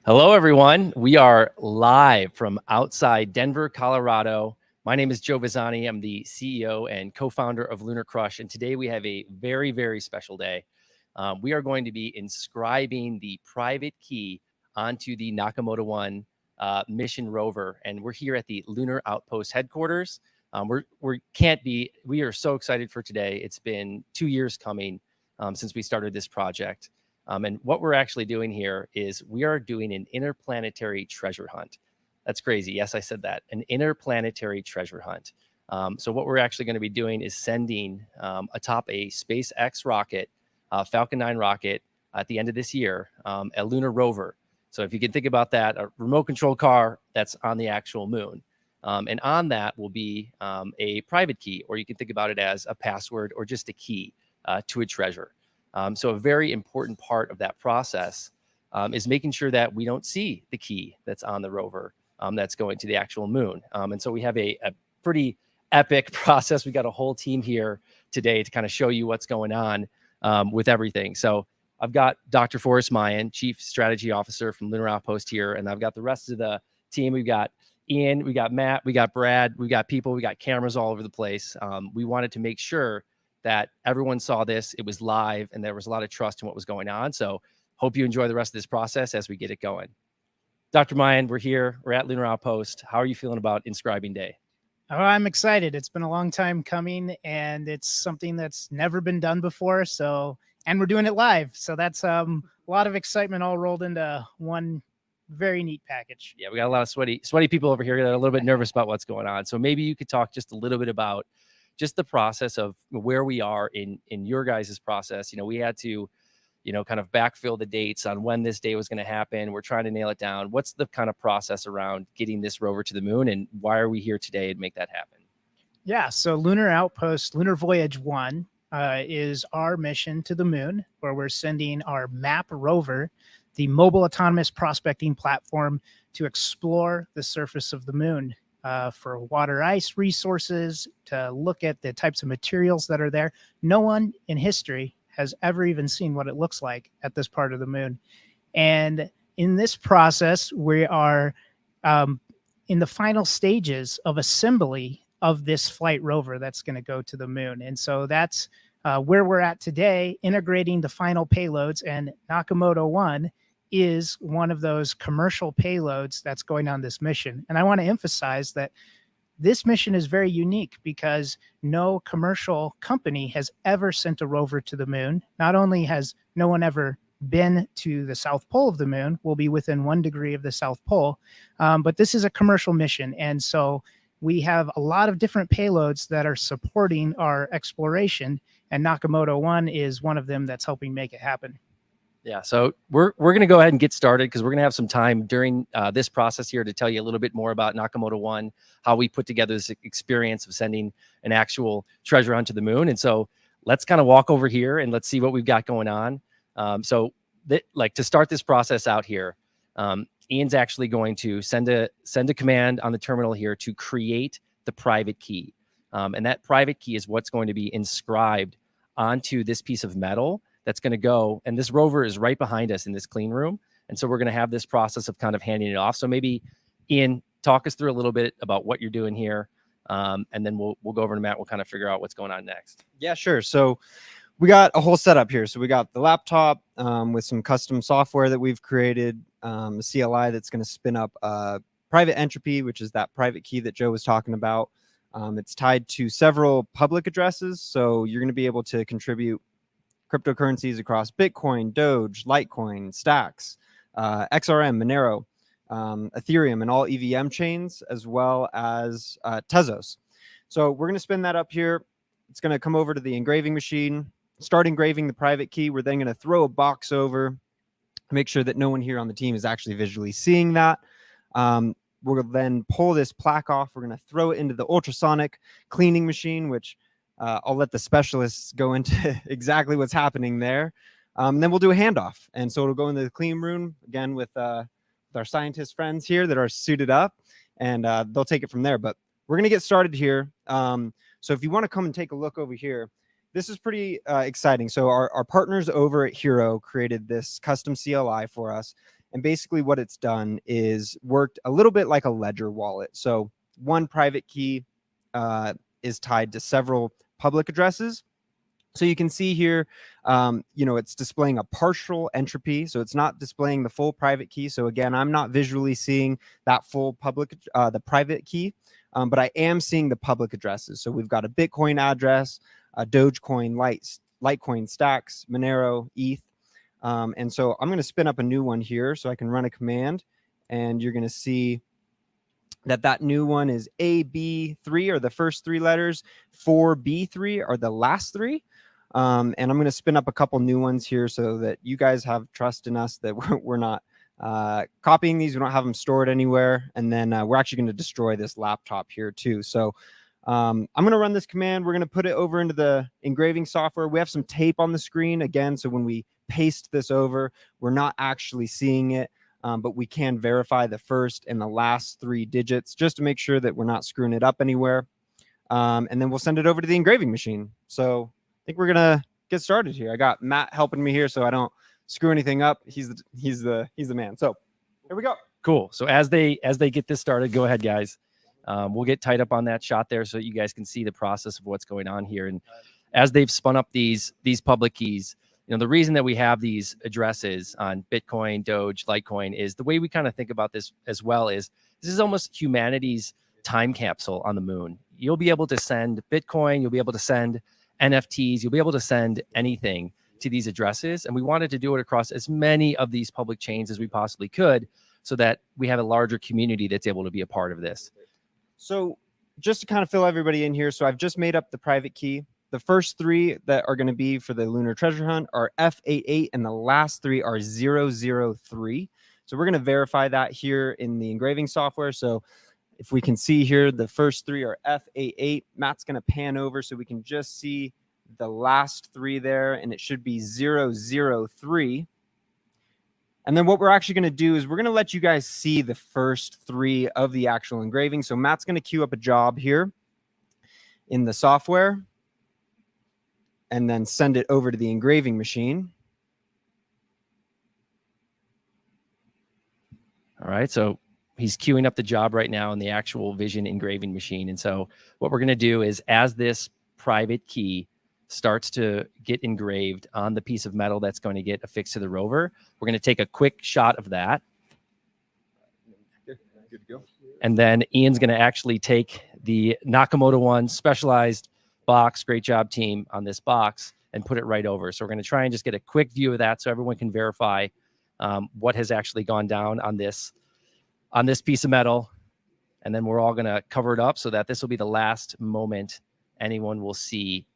Hello, everyone. We are live from outside Denver, Colorado. My name is Joe Vizzani. I'm the CEO and co-founder of LunarCrush, and today we have a very, very special day. We are going to be inscribing the private key onto the Nakamoto 1 mission rover, and we're here at the Lunar Outpost headquarters. We are so excited for today. It's been 2 years coming since we started this project. And what we're actually doing here is we are doing an interplanetary treasure hunt. That's crazy. Yes, I said that. An interplanetary treasure hunt. So what we're actually going to be doing is sending atop a SpaceX rocket, Falcon 9 rocket, at the end of this year, a lunar rover. So if you can think about that, a remote control car that's on the actual moon. And on that will be a private key, or you can think about it as a password or just a key to a treasure. So a very important part of that process is making sure that we don't see the key that's on the rover that's going to the actual moon. And so we have a pretty epic process. We got a whole team here today to kind of show you what's going on with everything. So I've got Dr. Forrest Mayan, Chief Strategy Officer from Lunar Outpost here, and I've got the rest of the team. We've got Ian, we got Matt, we got Brad, we got people, we got cameras all over the place. We wanted to make sure that everyone saw this, it was live, and there was a lot of trust in what was going on. So hope you enjoy the rest of this process as we get it going. Dr. Mayan, we're here, we're at Lunar Outpost. How are you feeling about Inscribing Day? Oh, I'm excited. It's been a long time coming, and it's something that's never been done before. And we're doing it live. So that's a lot of excitement all rolled into one very neat package. Yeah, we got a lot of sweaty people over here that are a little bit nervous about what's going on. So maybe you could talk just a little bit about just the process of where we are in your guys' process. We had to, kind of backfill the dates on when this day was going to happen. We're trying to nail it down. What's the kind of process around getting this rover to the moon, and why are we here today to make that happen? Yeah, so Lunar Outpost, Lunar Voyage 1 is our mission to the moon, where we're sending our MAPP Rover, the mobile autonomous prospecting platform, to explore the surface of the moon. For water ice resources, to look at the types of materials that are there. No one in history has ever even seen what it looks like at this part of the moon. And in this process, we are in the final stages of assembly of this flight rover that's going to go to the moon. And so that's where we're at today, integrating the final payloads, and Nakamoto 1 is one of those commercial payloads that's going on this mission. And I want to emphasize that this mission is very unique because no commercial company has ever sent a rover to the moon. Not only has no one ever been to the South Pole of the moon, we'll be within 1 degree of the South Pole, but this is a commercial mission. And so we have a lot of different payloads that are supporting our exploration, and Nakamoto 1 is one of them that's helping make it happen. Yeah, so we're going to go ahead and get started because we're going to have some time during this process here to tell you a little bit more about Nakamoto 1, how we put together this experience of sending an actual treasure hunt to the moon. And so let's kind of walk over here and let's see what we've got going on. To start this process out here, Ian's actually going to send a command on the terminal here to create the private key. And that private key is what's going to be inscribed onto this piece of metal that's going to go, and this rover is right behind us in this clean room. And so we're going to have this process of kind of handing it off. So maybe Ian, talk us through a little bit about what you're doing here. And then we'll go over to Matt. We'll kind of figure out what's going on next. Yeah, sure. So we got a whole setup here. So we got the laptop with some custom software that we've created, a CLI that's going to spin up private entropy, which is that private key that Joe was talking about. It's tied to several public addresses. So you're going to be able to contribute cryptocurrencies across Bitcoin, Doge, Litecoin, Stacks, XRM, Monero, Ethereum, and all EVM chains, as well as Tezos. So we're going to spin that up here. It's going to come over to the engraving machine, start engraving the private key. We're then going to throw a box over, make sure that no one here on the team is actually visually seeing that. We'll then pull this plaque off. We're going to throw it into the ultrasonic cleaning machine, which I'll let the specialists go into exactly what's happening there. Then we'll do a handoff. And so it'll go into the clean room again with our scientist friends here that are suited up, and they'll take it from there. But we're going to get started here. So if you want to come and take a look over here, this is pretty exciting. So our partners over at Hero created this custom CLI for us. And basically what it's done is worked a little bit like a ledger wallet. So one private key is tied to several public addresses. So you can see here, it's displaying a partial entropy. So it's not displaying the full private key. So again, I'm not visually seeing that full the private key, but I am seeing the public addresses. So we've got a Bitcoin address, a Dogecoin, Litecoin, Stacks, Monero, ETH. And so I'm going to spin up a new one here so I can run a command, and you're going to see that new one is AB3 are the first three letters, 4B3 are the last three. And I'm going to spin up a couple new ones here so that you guys have trust in us that we're not copying these. We don't have them stored anywhere. And then we're actually going to destroy this laptop here too. So I'm going to run this command. We're going to put it over into the engraving software. We have some tape on the screen again. So when we paste this over, we're not actually seeing it. But we can verify the first and the last three digits just to make sure that we're not screwing it up anywhere. And then we'll send it over to the engraving machine. So I think we're going to get started here. I got Matt helping me here so I don't screw anything up. He's the man. So here we go. Cool. So as they get this started, go ahead, guys. We'll get tied up on that shot there so you guys can see the process of what's going on here. And as they've spun up these public keys, the reason that we have these addresses on Bitcoin, Doge, Litecoin is the way we kind of think about this as well is this is almost humanity's time capsule on the moon. You'll be able to send Bitcoin, you'll be able to send NFTs, you'll be able to send anything to these addresses. And we wanted to do it across as many of these public chains as we possibly could so that we have a larger community that's able to be a part of this. So just to kind of fill everybody in here, so I've just made up the private key. The first three that are going to be for the lunar treasure hunt are F88, and the last three are 003. So we're going to verify that here in the engraving software. So if we can see here, the first three are F88. Matt's going to pan over so we can just see the last three there, and it should be 003. And then what we're actually going to do is we're going to let you guys see the first three of the actual engraving. So Matt's going to queue up a job here in the software and then send it over to the engraving machine. All right, so he's queuing up the job right now in the actual Vision engraving machine. And so what we're going to do is as this private key starts to get engraved on the piece of metal that's going to get affixed to the rover, we're going to take a quick shot of that. Good to go. And then Ian's going to actually take the Nakamoto One specialized box, great job team, on this box and put it right over. So we're going to try and just get a quick view of that so everyone can verify what has actually gone down on this piece of metal. And then we're all going to cover it up so that this will be the last moment anyone will see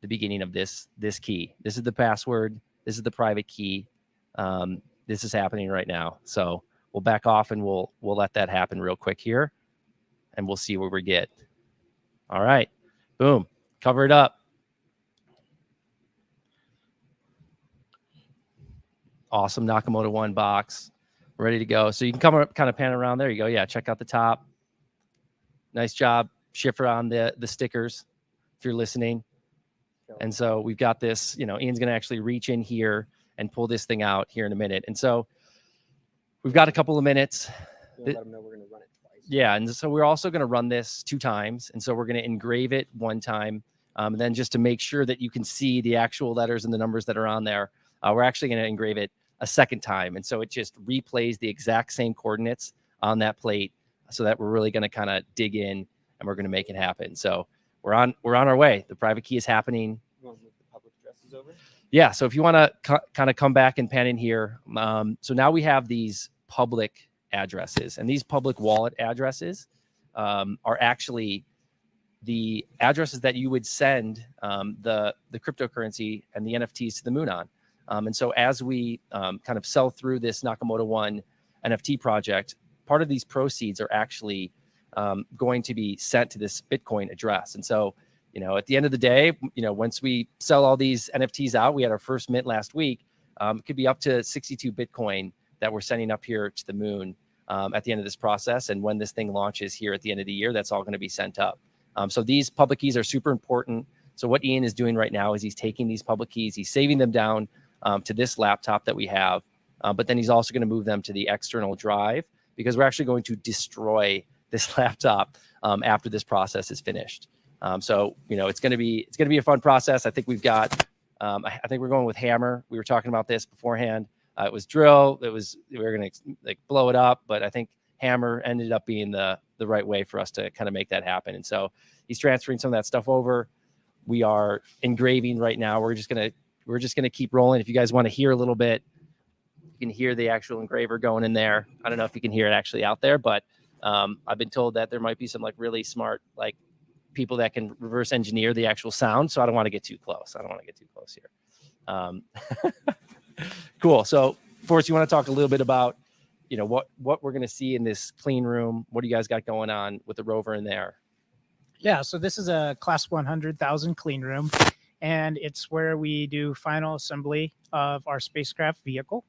the beginning of this key. This is the password. This is the private key. This is happening right now. So we'll back off and we'll let that happen real quick here, and we'll see where we get. All right, boom, cover it up. Awesome Nakamoto One box, ready to go. So you can come up, kind of pan around. There you go. Yeah, check out the top. Nice job, Schiffer, on the stickers, if you're listening. And so we've got this, Ian's going to actually reach in here and pull this thing out here in a minute. And so we've got a couple of minutes. Let them know we're going to run it twice. Yeah. And so we're also going to run this 2 times. And so we're going to engrave it 1 time. And then just to make sure that you can see the actual letters and the numbers that are on there, we're actually going to engrave it a 2nd time. And so it just replays the exact same coordinates on that plate so that we're really going to kind of dig in and we're going to make it happen. So we're on our way. The private key is happening. You want to move the public addresses over? Yeah. So if you want to kind of come back and pan in here. So now we have these public addresses, and these public wallet addresses are actually the addresses that you would send the cryptocurrency and the NFTs to the moon on. And so as we kind of sell through this Nakamoto One NFT project, part of these proceeds are actually going to be sent to this Bitcoin address. And so, at the end of the day, once we sell all these NFTs out, we had our first mint last week. It could be up to 62 Bitcoin that we're sending up here to the moon at the end of this process. And when this thing launches here at the end of the year, that's all going to be sent up. So these public keys are super important. So what Ian is doing right now is he's taking these public keys, he's saving them down to this laptop that we have, but then he's also going to move them to the external drive, because we're actually going to destroy this laptop after this process is finished. So, you know, it's going to be a fun process. I think we've got, I think we're going with hammer. We were talking about this beforehand. It was drill. We were going to like blow it up, but I think hammer ended up being the right way for us to kind of make that happen. And so he's transferring some of that stuff over. We are engraving right now. We're just gonna keep rolling. If you guys want to hear a little bit, you can hear the actual engraver going in there. I don't know if you can hear it actually out there, but I've been told that there might be some like really smart like people that can reverse engineer the actual sound. So I don't want to get too close. Here. Cool. So Forrest, you want to talk a little bit about, you know, what we're going to see in this clean room? What do you guys got going on with the rover in there? Yeah, so this is a class 100,000 clean room, and it's where we do final assembly of our spacecraft vehicle.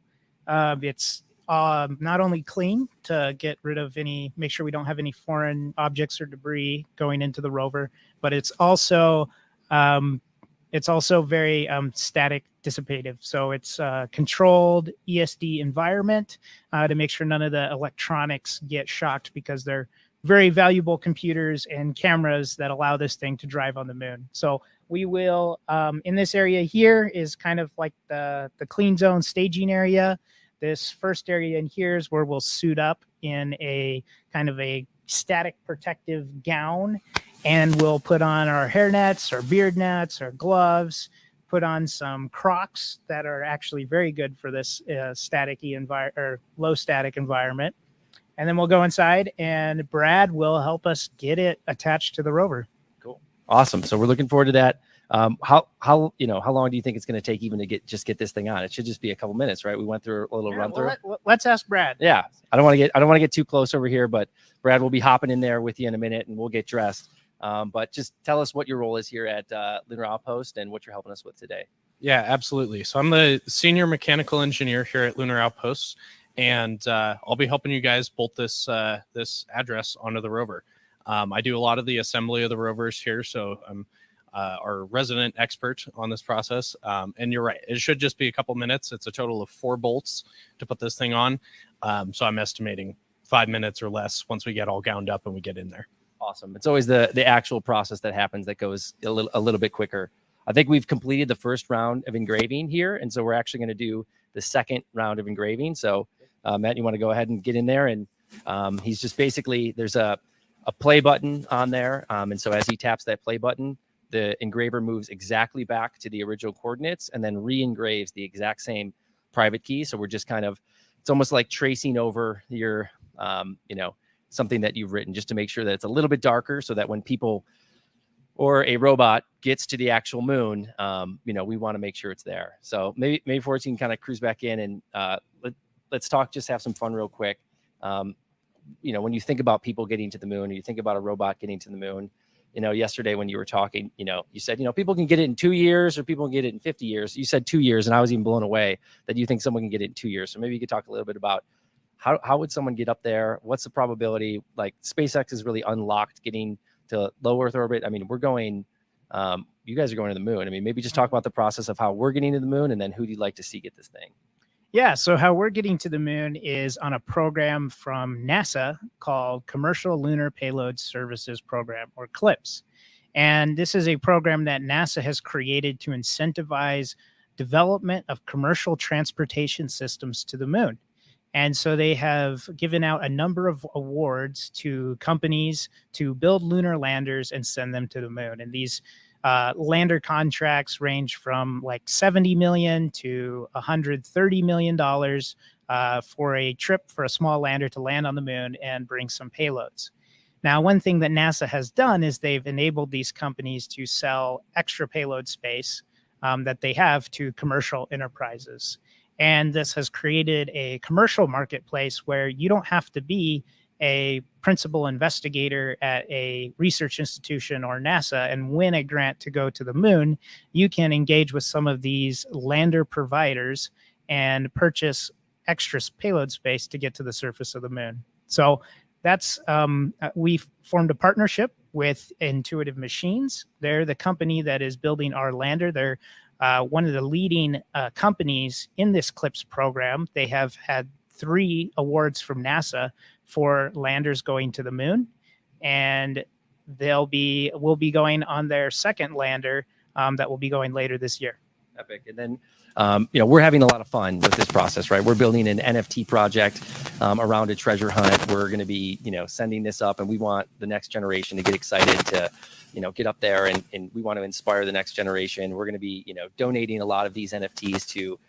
It's not only clean to get rid of make sure we don't have any foreign objects or debris going into the rover, but it's also very static dissipative. So it's a controlled ESD environment to make sure none of the electronics get shocked, because they're very valuable computers and cameras that allow this thing to drive on the moon. So we will, in this area here is kind of like the clean zone staging area. This first area in here is where we'll suit up in a kind of a static protective gown, and we'll put on our hair nets, our beard nets, our gloves, put on some Crocs that are actually very good for this low static environment. And then we'll go inside, and Brad will help us get it attached to the rover. Cool. Awesome. So we're looking forward to that. How long do you think it's going to take even to get this thing on? It should just be a couple minutes, right? We went through a little run through. Let's ask Brad. Yeah. I don't want to get too close over here, but Brad will be hopping in there with you in a minute, and we'll get dressed. But just tell us what your role is here at Lunar Outpost and what you're helping us with today. Yeah, absolutely. So I'm the senior mechanical engineer here at Lunar Outpost, and I'll be helping you guys bolt this address onto the rover. I do a lot of the assembly of the rovers here, so I'm our resident expert on this process. And you're right, it should just be a couple minutes. It's a total of 4 bolts to put this thing on. So I'm estimating 5 minutes or less once we get all gowned up and we get in there. Awesome. It's always the actual process that happens that goes a little bit quicker. I think we've completed the first round of engraving here, and so we're actually going to do the second round of engraving. So Matt, you want to go ahead and get in there, and he's just basically, there's a play button on there, and so as he taps that play button, the engraver moves exactly back to the original coordinates and then re-engraves the exact same private key. So we're just kind of, it's almost like tracing over your something that you've written, just to make sure that it's a little bit darker, so that when people or a robot gets to the actual moon, we want to make sure it's there. So maybe Forrest, you can kind of cruise back in, and let's talk, just have some fun real quick. When you think about people getting to the moon, or you think about a robot getting to the moon, yesterday when you were talking, you said, people can get it in 2 years, or people can get it in 50 years. You said 2 years, and I was even blown away that you think someone can get it in 2 years. So maybe you could talk a little bit about how would someone get up there? What's the probability? Like, SpaceX is really unlocked getting to low Earth orbit. I mean, we're going, you guys are going to the moon. I mean, maybe just talk about the process of how we're getting to the moon, and then who do you like to see get this thing? Yeah, so how we're getting to the moon is on a program from NASA called Commercial Lunar Payload Services Program, or CLPS. And this is a program that NASA has created to incentivize development of commercial transportation systems to the moon. And so they have given out a number of awards to companies to build lunar landers and send them to the moon. And these lander contracts range from like $70 million to $130 million for a trip for a small lander to land on the moon and bring some payloads. Now, one thing that NASA has done is they've enabled these companies to sell extra payload space that they have to commercial enterprises. And this has created a commercial marketplace where you don't have to be a principal investigator at a research institution or NASA and win a grant to go to the moon. You can engage with some of these lander providers and purchase extra payload space to get to the surface of the moon. So that's, we formed a partnership with Intuitive Machines. They're the company that is building our lander. They're one of the leading companies in this CLIPS program. They have had 3 awards from NASA for landers going to the moon, and we'll be going on their second lander that will be going later this year. Epic. And then, we're having a lot of fun with this process, right? We're building an NFT project around a treasure hunt. We're going to be, sending this up, and we want the next generation to get excited to, get up there, and we want to inspire the next generation. We're going to be, donating a lot of these NFTs to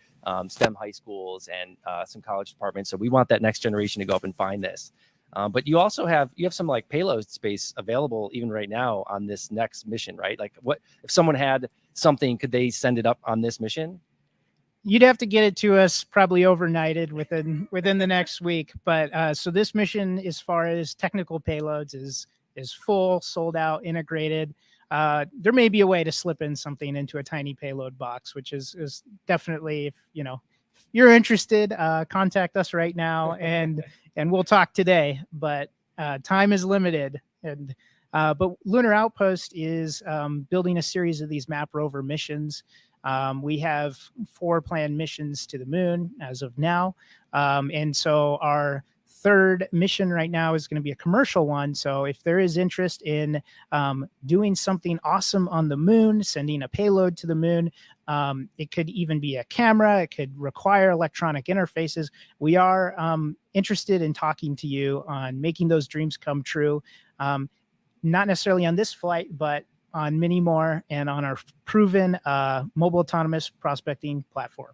STEM high schools and some college departments. So we want that next generation to go up and find this. But you also have some like payload space available even right now on this next mission, right? Like, what if someone had something, could they send it up on this mission? You'd have to get it to us probably overnighted within the next week. But so this mission, as far as technical payloads, is full, sold out, integrated. There may be a way to slip in something into a tiny payload box, which is definitely, if you're interested, contact us right now, and we'll talk today. But time is limited, but Lunar Outpost is building a series of these MAPP Rover missions. We have 4 planned missions to the moon as of now, and so our 3rd mission right now is going to be a commercial one. So if there is interest in doing something awesome on the moon, sending a payload to the moon, it could even be a camera, it could require electronic interfaces. We are interested in talking to you on making those dreams come true. Not necessarily on this flight, but on many more, and on our proven mobile autonomous prospecting platform.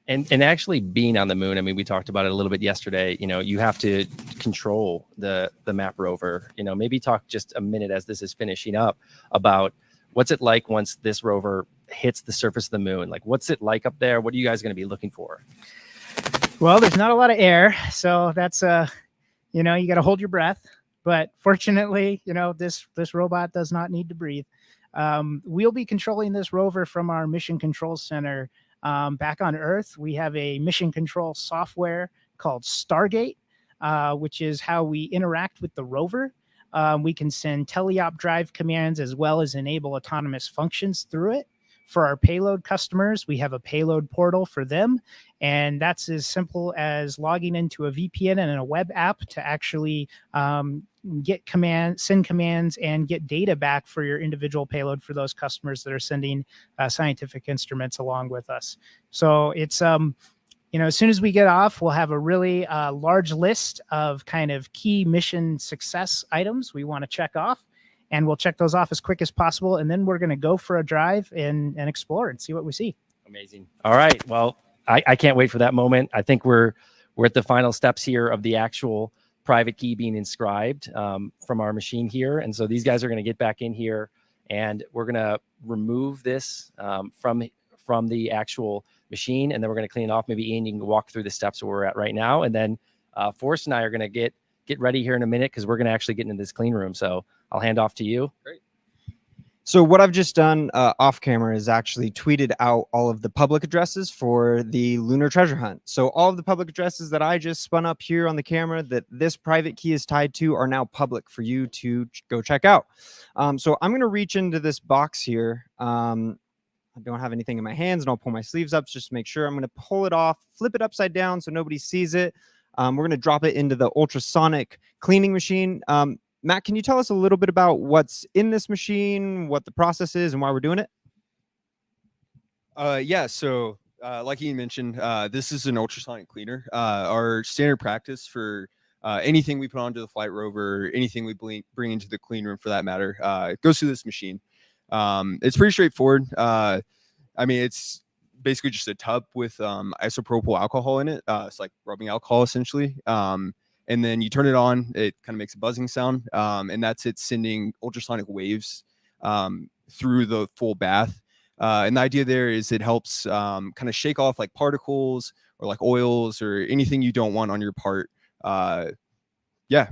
And actually being on the moon, I mean, we talked about it a little bit yesterday. You have to control the MAPP Rover. Maybe talk just a minute as this is finishing up about what's it like once this rover hits the surface of the moon. Like, what's it like up there? What are you guys going to be looking for? Well, there's not a lot of air, so that's you got to hold your breath. But fortunately, this robot does not need to breathe. We'll be controlling this rover from our mission control center. Back on Earth, we have a mission control software called Stargate, which is how we interact with the rover. We can send teleop drive commands as well as enable autonomous functions through it. For our payload customers, we have a payload portal for them, and that's as simple as logging into a VPN and a web app to actually send commands and get data back for your individual payload for those customers that are sending scientific instruments along with us. So it's as soon as we get off, we'll have a really large list of kind of key mission success items we want to check off. And we'll check those off as quick as possible. And then we're going to go for a drive and explore and see what we see. Amazing. All right. Well, I can't wait for that moment. I think we're at the final steps here of the actual private key being inscribed from our machine here. And so these guys are going to get back in here, and we're going to remove this from the actual machine. And then we're going to clean it off. Maybe Ian, you can walk through the steps where we're at right now. And then Forrest and I are going to get ready here in a minute, because we're going to actually get into this clean room. So I'll hand off to you. Great. So what I've just done off camera is actually tweeted out all of the public addresses for the lunar treasure hunt. So all of the public addresses that I just spun up here on the camera that this private key is tied to are now public for you to go check out. So I'm going to reach into this box here. I don't have anything in my hands, and I'll pull my sleeves up just to make sure. I'm going to pull it off, flip it upside down so nobody sees it. We're going to drop it into the ultrasonic cleaning machine. Matt, can you tell us a little bit about what's in this machine, what the process is, and why we're doing it? Yeah, so like Ian mentioned, this is an ultrasonic cleaner. Our standard practice for anything we put onto the flight rover, anything we bring into the clean room for that matter, it goes through this machine. It's pretty straightforward. I mean, it's basically just a tub with isopropyl alcohol in it. It's like rubbing alcohol essentially. And then you turn it on, it kind of makes a buzzing sound. And that's it sending ultrasonic waves through the full bath. And the idea there is it helps kind of shake off like particles or like oils or anything you don't want on your part. Yeah,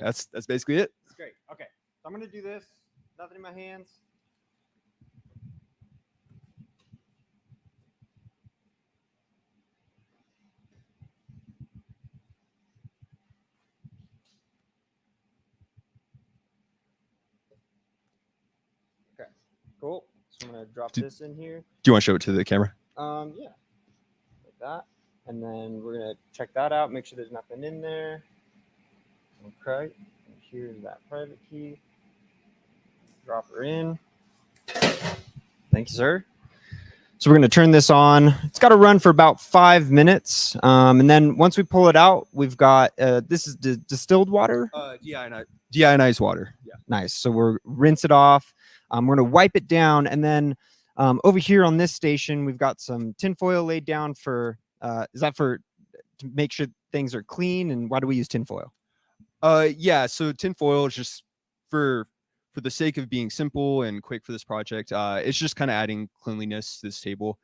that's basically it. That's great. Okay, so I'm going to do this. Nothing in my hands. Cool. So I'm gonna drop Do- this in here. Do you want to show it to the camera? Yeah, like that. And then we're gonna check that out, make sure there's nothing in there. Okay, and here's that private key. Drop her in. Thank you, sir. So we're gonna turn this on. It's got to run for about 5 minutes, and then once we pull it out, we've got this is distilled water. Deionized water. Yeah. Nice. So we're rinse it off. We're gonna wipe it down, and then over here on this station, we've got some tinfoil laid down for. Is that for to make sure things are clean? And why do we use tinfoil? Yeah. So tinfoil is just for the sake of being simple and quick for this project. It's just kind of adding cleanliness to this table.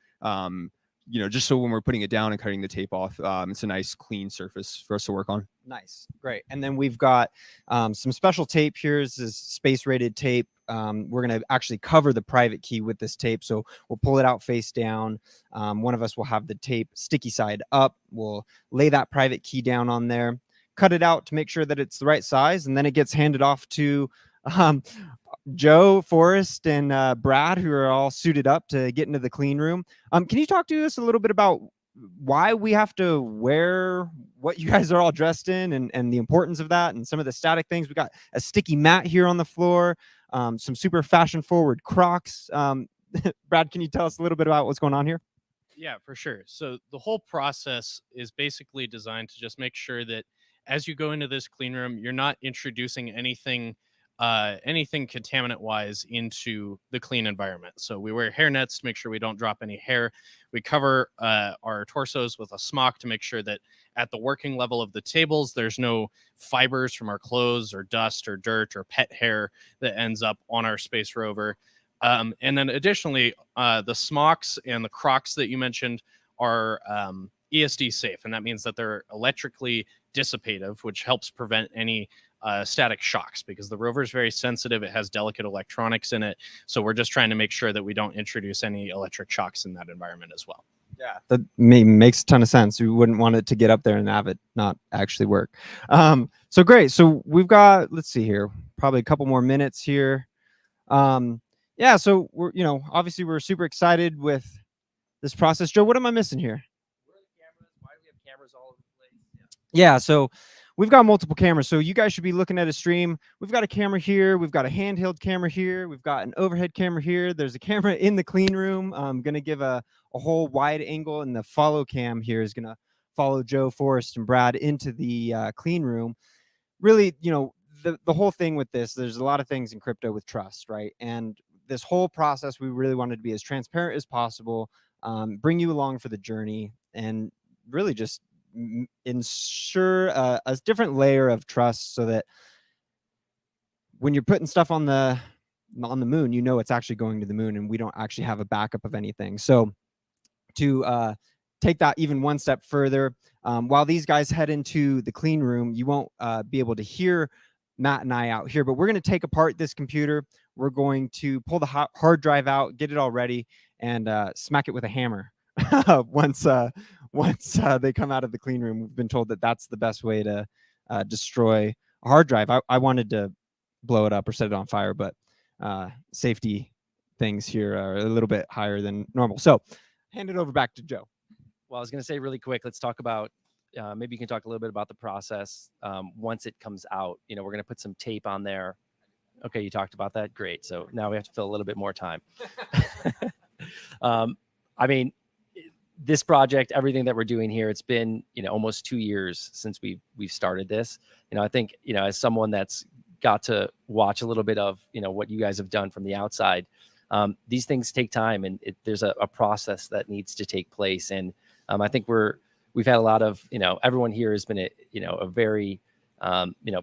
Just so when we're putting it down and cutting the tape off, it's a nice clean surface for us to work on. Nice, great. And then we've got some special tape here. This is space rated tape. We're going to actually cover the private key with this tape. So we'll pull it out face down. One of us will have the tape sticky side up. We'll lay that private key down on there, cut it out to make sure that it's the right size. And then it gets handed off to Joe, Forrest, and Brad, who are all suited up to get into the clean room. Can you talk to us a little bit about why we have to wear what you guys are all dressed in, and the importance of that, and some of the static things? We got a sticky mat here on the floor, some super fashion forward Crocs. Brad, can you tell us a little bit about what's going on here? Yeah, for sure. So the whole process is basically designed to just make sure that as you go into this clean room, you're not introducing anything contaminant wise into the clean environment. So we wear hair nets to make sure we don't drop any hair. We cover our torsos with a smock to make sure that at the working level of the tables, there's no fibers from our clothes or dust or dirt or pet hair that ends up on our space rover. And then additionally, the smocks and the Crocs that you mentioned are ESD safe. And that means that they're electrically dissipative, which helps prevent any static shocks, because the rover is very sensitive. It has delicate electronics in it. So we're just trying to make sure that we don't introduce any electric shocks in that environment as well. Yeah, that makes a ton of sense. We wouldn't want it to get up there and have it not actually work. So great. So we've got, let's see here, probably a couple more minutes here. Yeah, so we're, obviously we're super excited with this process. Joe, what am I missing here? Where are the cameras? Why do we have cameras all over the place? Yeah, so we've got multiple cameras. So you guys should be looking at a stream. We've got a camera here. We've got a handheld camera here. We've got an overhead camera here. There's a camera in the clean room. I'm going to give a whole wide angle, and the follow cam here is going to follow Joe, Forrest, and Brad into the clean room. Really, the whole thing with this, there's a lot of things in crypto with trust, right? And this whole process, we really wanted to be as transparent as possible, bring you along for the journey, and really just ensure a different layer of trust, so that when you're putting stuff on the moon, it's actually going to the moon, and we don't actually have a backup of anything. So to take that even one step further, while these guys head into the clean room, you won't be able to hear Matt and I out here, but we're going to take apart this computer. We're going to pull the hard drive out, get it all ready, and smack it with a hammer once they come out of the clean room. We've been told that that's the best way to destroy a hard drive. I wanted to blow it up or set it on fire, but safety things here are a little bit higher than normal. So hand it over back to Joe. Well, I was going to say really quick, let's talk about, maybe you can talk a little bit about the process once it comes out. We're going to put some tape on there. Okay, you talked about that. Great. So now we have to fill a little bit more time. I mean, this project, everything that we're doing here, it's been, almost 2 years since we've started this. I think, as someone that's got to watch a little bit of, what you guys have done from the outside, these things take time, and there's a process that needs to take place. And I think we've had a lot of, everyone here has been a very,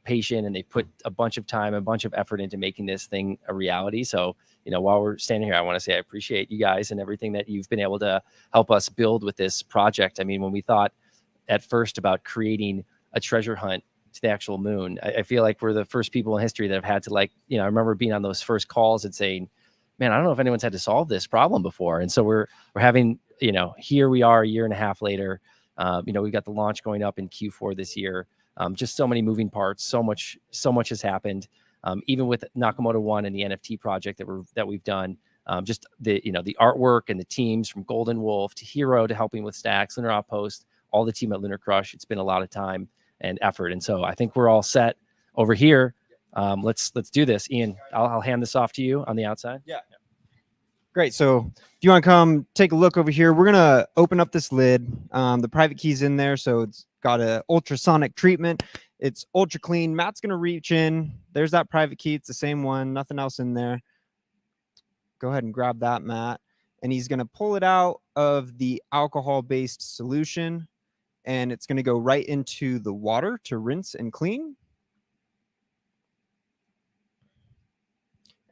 patient, and they put a bunch of time, a bunch of effort into making this thing a reality. So, while we're standing here, I want to say I appreciate you guys and everything that you've been able to help us build with this project. I mean, when we thought at first about creating a treasure hunt to the actual moon, I feel like we're the first people in history that have had to, I remember being on those first calls and saying, man, I don't know if anyone's had to solve this problem before. And so we're having, here we are a year and a half later. We've got the launch going up in Q4 this year. Just so many moving parts, so much has happened. Even with Nakamoto One and the NFT project that we've done, just the the artwork and the teams from Golden Wolf to Hero to helping with stacks, Lunar Outpost, all the team at LunarCrush. It's been a lot of time and effort, and so I think we're all set over here. Let's do this, Ian. I'll hand this off to you on the outside. Yeah. Great. So if you want to come take a look over here, we're going to open up this lid. The private key's in there, so it's got an ultrasonic treatment. It's ultra clean. Matt's going to reach in. There's that private key. It's the same one. Nothing else in there. Go ahead and grab that, Matt. And he's going to pull it out of the alcohol-based solution, and it's going to go right into the water to rinse and clean.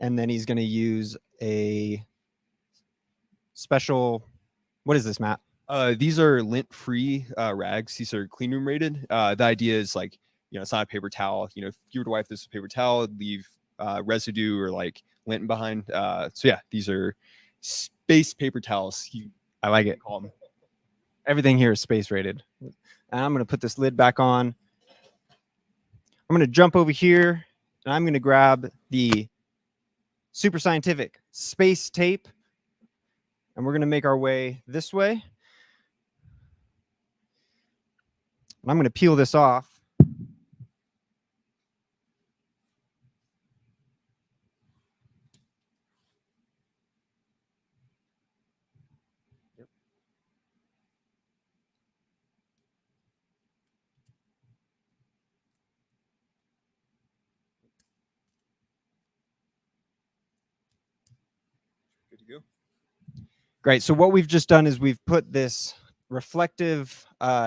And then he's going to use a special, what is this, Matt? These are lint-free rags. These are clean room rated. The idea is like, it's not a paper towel. If you were to wipe this with paper towel, it'd leave residue or like lint behind. So yeah, these are space paper towels. I like it. Call them. Everything here is space rated. And I'm going to put this lid back on. I'm going to jump over here and I'm going to grab the super scientific space tape. And we're going to make our way this way. And I'm going to peel this off. Good to go. Great. So what we've just done is we've put this reflective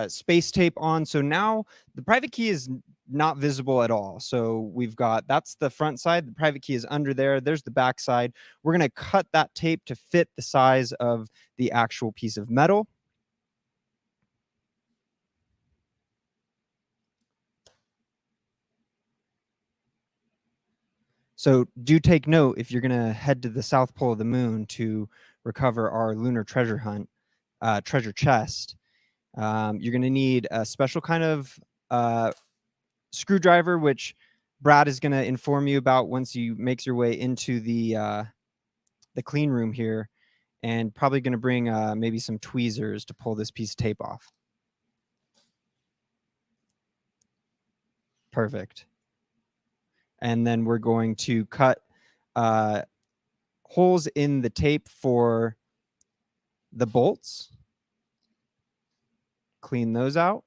space tape on. So now the private key is not visible at all. So we've got, that's the front side. The private key is under there. There's the back side. We're going to cut that tape to fit the size of the actual piece of metal. So do take note if you're going to head to the South Pole of the moon to recover our lunar treasure hunt, treasure chest. You're going to need a special kind of screwdriver, which Brad is going to inform you about once you makes your way into the clean room here, and probably going to bring maybe some tweezers to pull this piece of tape off. Perfect. And then we're going to cut holes in the tape for the bolts. Clean those out.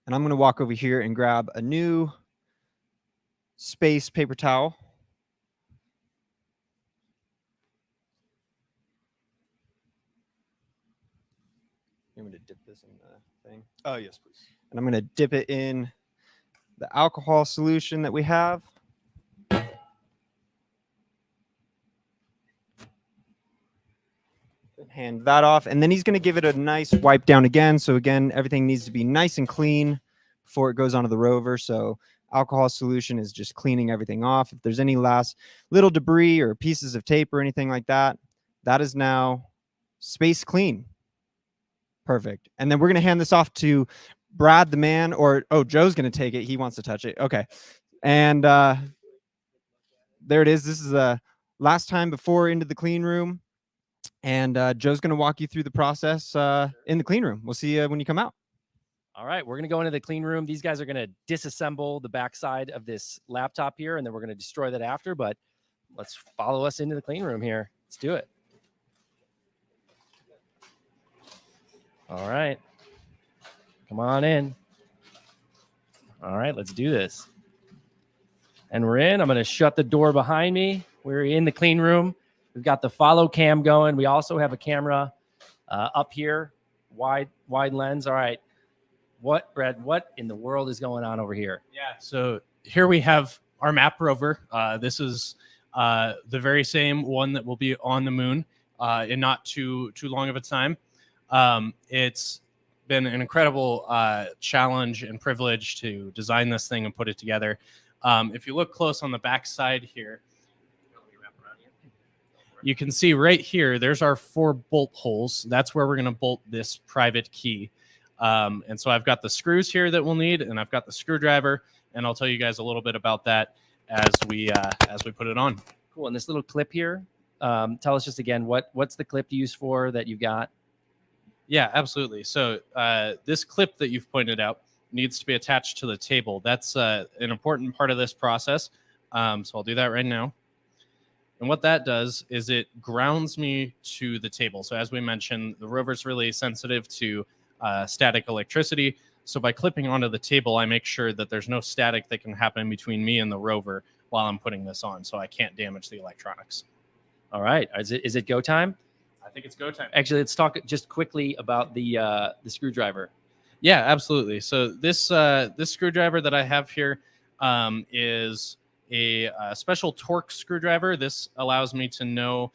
And I'm going to walk over here and grab a new space paper towel. I'm going to dip this in the thing. Oh, yes, please. And I'm going to dip it in the alcohol solution that we have. Hand that off. And then he's going to give it a nice wipe down again. So again, everything needs to be nice and clean before it goes onto the rover. So alcohol solution is just cleaning everything off. If there's any last little debris or pieces of tape or anything like that, that is now space clean. Perfect. And then we're going to hand this off to Brad, the man, or, oh, Joe's going to take it. He wants to touch it. Okay. And there it is. This is the last time before into the clean room. And Joe's going to walk you through the process in the clean room. We'll see you when you come out. All right, we're going to go into the clean room. These guys are going to disassemble the backside of this laptop here, and then we're going to destroy that after. But let's follow us into the clean room here. Let's do it. All right. Come on in. All right, let's do this. And we're in. I'm going to shut the door behind me. We're in the clean room. We've got the follow cam going. We also have a camera up here, wide lens. All right. What, Brad, what in the world is going on over here? Yeah, so here we have our MAPP Rover. This is the very same one that will be on the moon in not too long of a time. It's been an incredible challenge and privilege to design this thing and put it together. If you look close on the back side here, you can see right here, there's our 4 bolt holes. That's where we're going to bolt this private key. And so I've got the screws here that we'll need, and I've got the screwdriver, and I'll tell you guys a little bit about that as we put it on. Cool. And this little clip here, tell us just again, what's the clip used for that you've got? Yeah, absolutely. So this clip that you've pointed out needs to be attached to the table. That's an important part of this process. So I'll do that right now. And what that does is it grounds me to the table. So as we mentioned, the rover's really sensitive to static electricity. So by clipping onto the table, I make sure that there's no static that can happen between me and the rover while I'm putting this on, so I can't damage the electronics. All right. Is it go time? I think it's go time. Actually, let's talk just quickly about the screwdriver. Yeah, absolutely. So this screwdriver that I have here is a special torque screwdriver. This allows me to know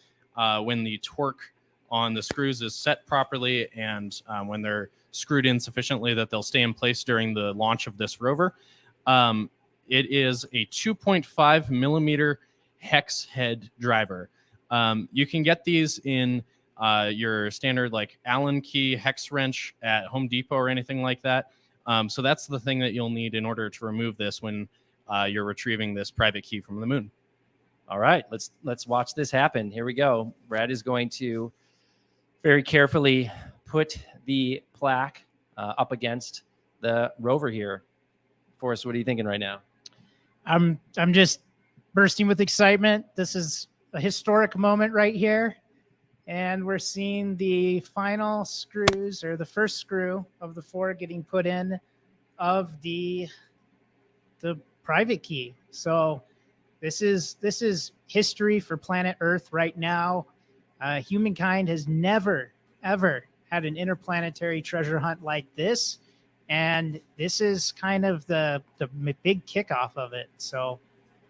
when the torque on the screws is set properly and when they're screwed in sufficiently that they'll stay in place during the launch of this rover. It is a 2.5 millimeter hex head driver. You can get these in your standard like Allen key hex wrench at Home Depot or anything like that. So that's the thing that you'll need in order to remove this when you're retrieving this private key from the moon. All right, let's watch this happen. Here we go. Brad is going to very carefully put the plaque up against the rover here. Forrest, what are you thinking right now? I'm just bursting with excitement. This is a historic moment right here. And we're seeing the final screws, or the first screw of the 4 getting put in of the private key. So this is history for planet Earth right now. Humankind has never, ever had an interplanetary treasure hunt like this. And this is kind of the big kickoff of it. So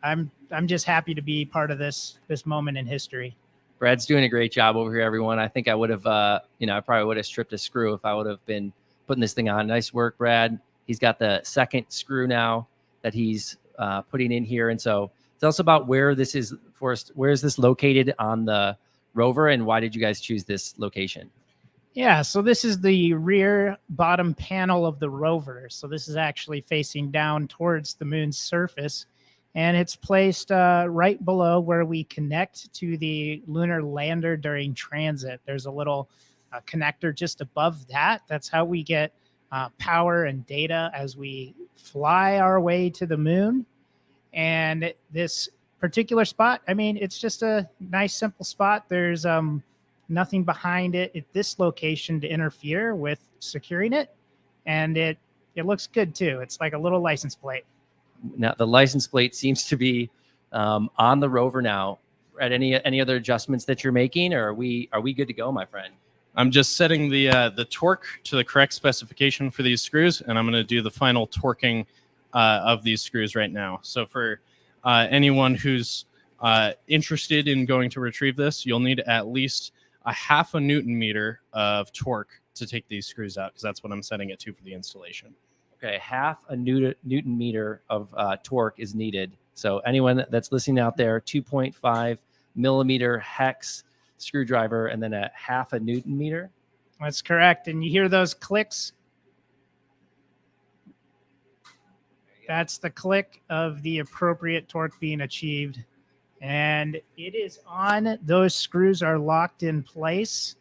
I'm just happy to be part of this moment in history. Brad's doing a great job over here, everyone. I think I would have, I probably would have stripped a screw if I would have been putting this thing on. Nice work, Brad. He's got the second screw now that he's putting in here. And so tell us about where this is, Forrest. Where is this located on the rover, and why did you guys choose this location? Yeah, so this is the rear bottom panel of the rover. So this is actually facing down towards the moon's surface. And it's placed right below where we connect to the lunar lander during transit. There's a little connector just above that. That's how we get power and data as we fly our way to the moon. And this particular spot, I mean, it's just a nice, simple spot. There's nothing behind it at this location to interfere with securing it. And it looks good, too. It's like a little license plate. Now the license plate seems to be on the rover now. At any other adjustments that you're making, or are we good to go, my friend? I'm just setting the torque to the correct specification for these screws, and I'm going to do the final torquing of these screws right now. So for anyone who's interested in going to retrieve this, you'll need at least a 0.5 Newton meter of torque to take these screws out, because that's what I'm setting it to for the installation. Okay, 0.5 Newton meter of torque is needed. So anyone that's listening out there, 2.5 millimeter hex screwdriver, and then a 0.5 Newton meter. That's correct. And you hear those clicks? That's the click of the appropriate torque being achieved. And it is on. Those screws are locked in place.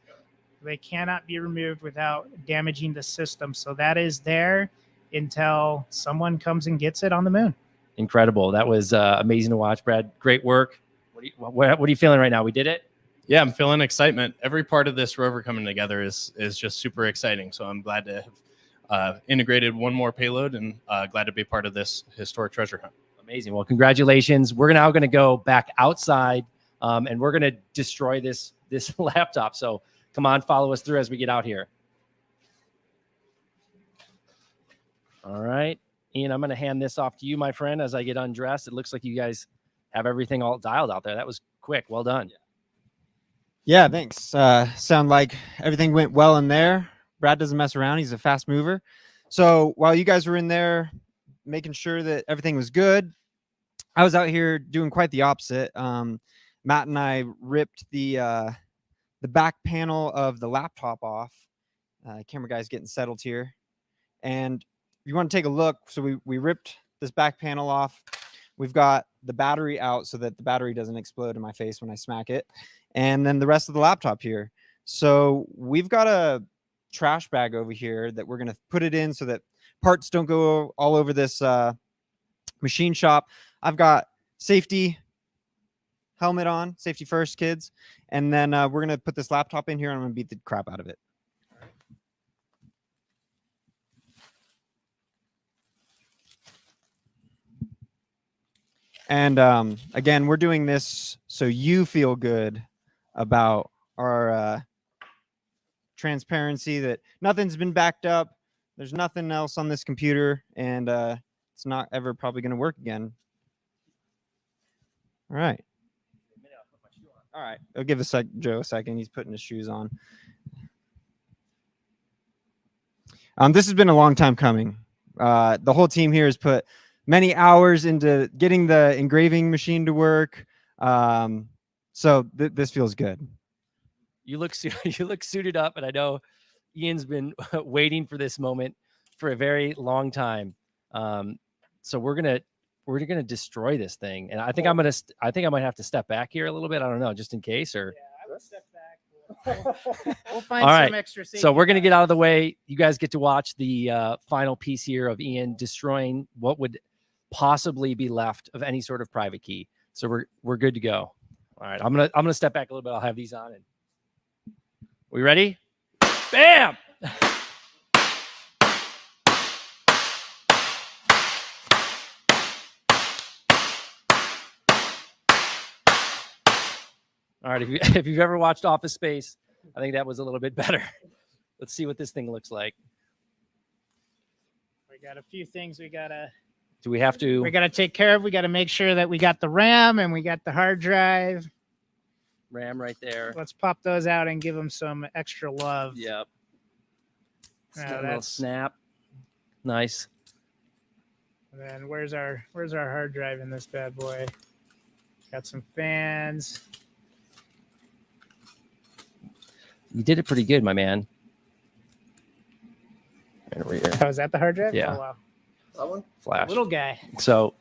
They cannot be removed without damaging the system. So that is there until someone comes and gets it on the moon. Incredible. That was amazing to watch, Brad. Great work. What are you feeling right now? We did it? Yeah, I'm feeling excitement. Every part of this rover coming together is just super exciting. So I'm glad to have integrated one more payload, and glad to be part of this historic treasure hunt. Amazing. Well, congratulations. We're now going to go back outside and we're going to destroy this laptop. So come on, follow us through as we get out here. All right, Ian, I'm going to hand this off to you, my friend, as I get undressed. It looks like you guys have everything all dialed out there. That was quick. Well done. Yeah, thanks. Sound like everything went well in there. Brad doesn't mess around. He's a fast mover. So while you guys were in there making sure that everything was good, I was out here doing quite the opposite. Matt and I ripped the back panel of the laptop off. Camera guy's getting settled here. And you want to take a look. So we ripped this back panel off. We've got the battery out so that the battery doesn't explode in my face when I smack it. And then the rest of the laptop here. So we've got a trash bag over here that we're going to put it in so that parts don't go all over this machine shop. I've got safety helmet on, safety first, kids. And then we're going to put this laptop in here and I'm going to beat the crap out of it. And again, we're doing this so you feel good about our transparency, that nothing's been backed up. There's nothing else on this computer, and it's not ever probably going to work again. All right. All right. I'll give Joe a second. He's putting his shoes on. This has been a long time coming. The whole team here has put many hours into getting the engraving machine to work. So this feels good. You look suited up, and I know Ian's been waiting for this moment for a very long time. So we're gonna destroy this thing, and I think I might have to step back here a little bit. I don't know, just in case. Or Yeah, I would step back. We'll find All some right. extra safety. So we're gonna get out of the way. You guys get to watch the final piece here of Ian destroying what would possibly be left of any sort of private key. So we're good to go. All right, I'm gonna step back a little bit. I'll have these on. And we ready? Bam! All right, if you've ever watched Office Space, I think that was a little bit better. Let's see what this thing looks like. We got a few things we gotta take care of. We gotta make sure that we got the RAM and we got the hard drive. RAM right there. Let's pop those out and give them some extra love. Yep. Yeah, A little that's- snap. Nice. And then where's our hard drive in this bad boy? Got some fans. You did it pretty good, my man. Right over here. Oh, is that the hard drive? Yeah. Oh, wow. That one? Flash. Little guy. So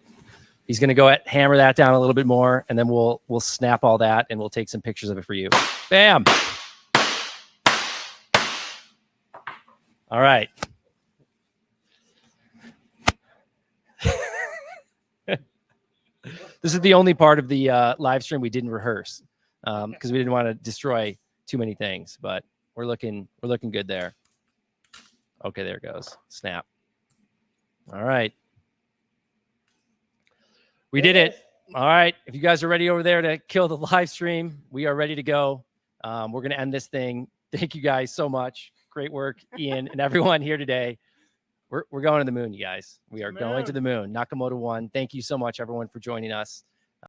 he's going to go hammer that down a little bit more, and then we'll snap all that, and we'll take some pictures of it for you. Bam. All right. This is the only part of the live stream we didn't rehearse because we didn't want to destroy too many things, but we're looking good there. Okay, there it goes. Snap. All right. We did it. All right. If you guys are ready over there to kill the live stream, we are ready to go. We're going to end this thing. Thank you guys so much. Great work, Ian, and everyone here today. We're going to the moon, you guys. We are going to the moon. Nakamoto 1. Thank you so much, everyone, for joining us.